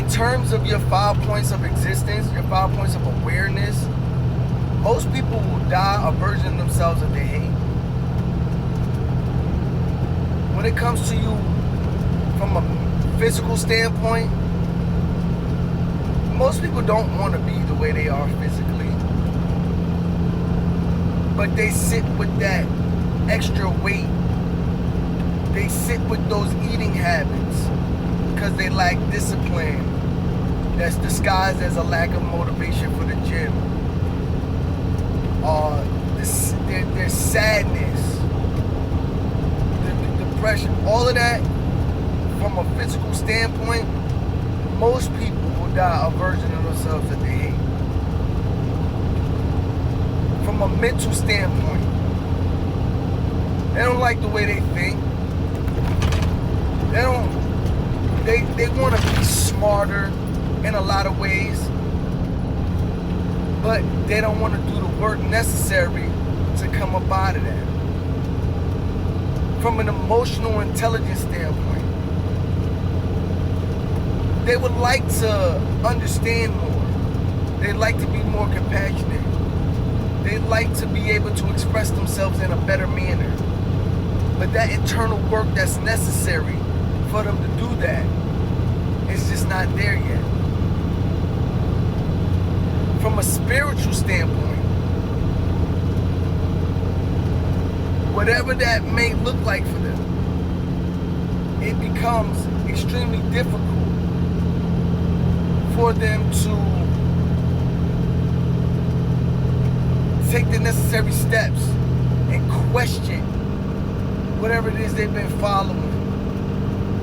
in terms of your 5 points of existence, your 5 points of awareness, most people will die a version of themselves that they hate. When it comes to you from a physical standpoint, most people don't want to be the way they are physically, but they sit with that extra weight. They sit with those eating habits because they lack discipline that's disguised as a lack of motivation for the gym. Their sadness, the depression, all of that from a physical standpoint, most people will die a version of themselves that they hate. From a mental standpoint, they don't like the way they think. They want to be smarter in a lot of ways, but they don't want to do the work necessary to come up out of that. From an emotional intelligence standpoint, they would like to understand more. They'd like to be more compassionate. They'd like to be able to express themselves in a better manner. But that internal work that's necessary for them to do that is just not there yet. From a spiritual standpoint, whatever that may look like for them, it becomes extremely difficult for them to take the necessary steps and question whatever it is they've been following,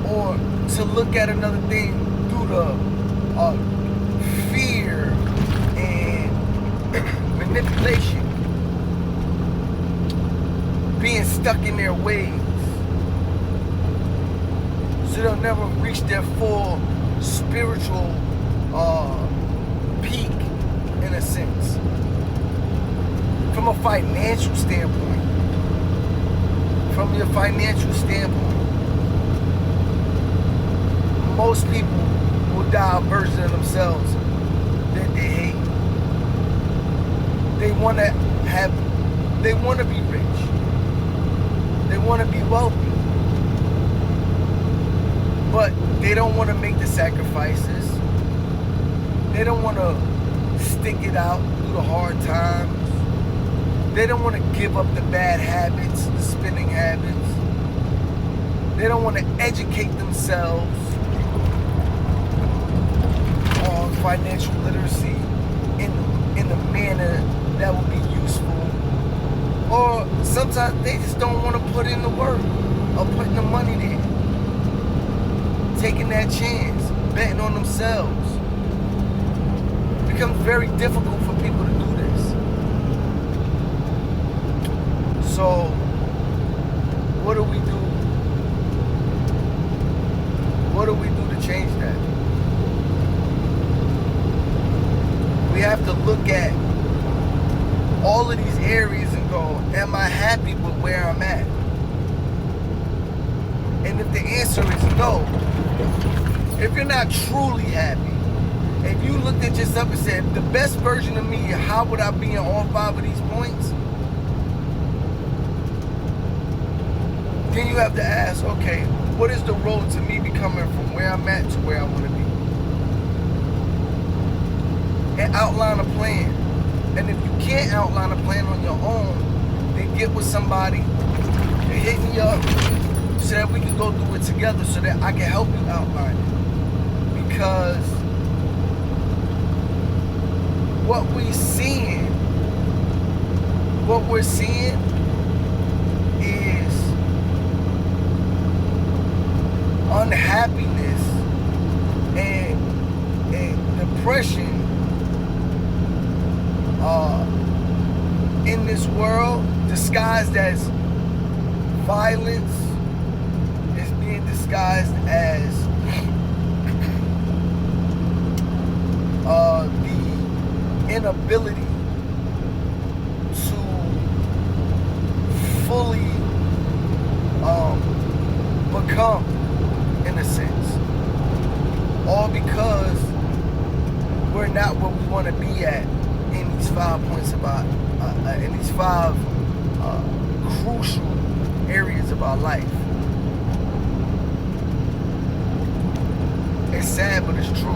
or to look at another thing through the fear and manipulation, being stuck in their ways, so they'll never reach their full spiritual peak, in a sense. From a financial standpoint, from your financial standpoint, most people will die a version of themselves that they hate. They want to be rich. They want to be wealthy. But they don't want to make the sacrifices. They don't want to stick it out through the hard times. They don't want to give up the bad habits, the spending habits. They don't want to educate themselves on financial literacy in a manner that will be useful. Or sometimes they just don't want to put in the work of putting the money there. Taking that chance, betting on themselves. It becomes very difficult for people to do this. So, what do we do? What do we do to change that? We have to look at all of these areas and go, am I happy with where I'm at? And if the answer is no, if you're not truly happy, if you looked at yourself and said, the best version of me, how would I be in all 5 of these points? Then you have to ask, okay, what is the road to me becoming from where I'm at to where I want to be? And outline a plan. And if you can't outline a plan on your own, then get with somebody and hit me up so that we can go through it together, so that I can help you outline it. Because what we're seeing is unhappiness and depression in this world, disguised as violence, is being disguised as the inability to fully become, in a sense, all because because we're not where we want to be at in these 5 points about, in these 5 crucial areas of our life. It's sad, but it's true.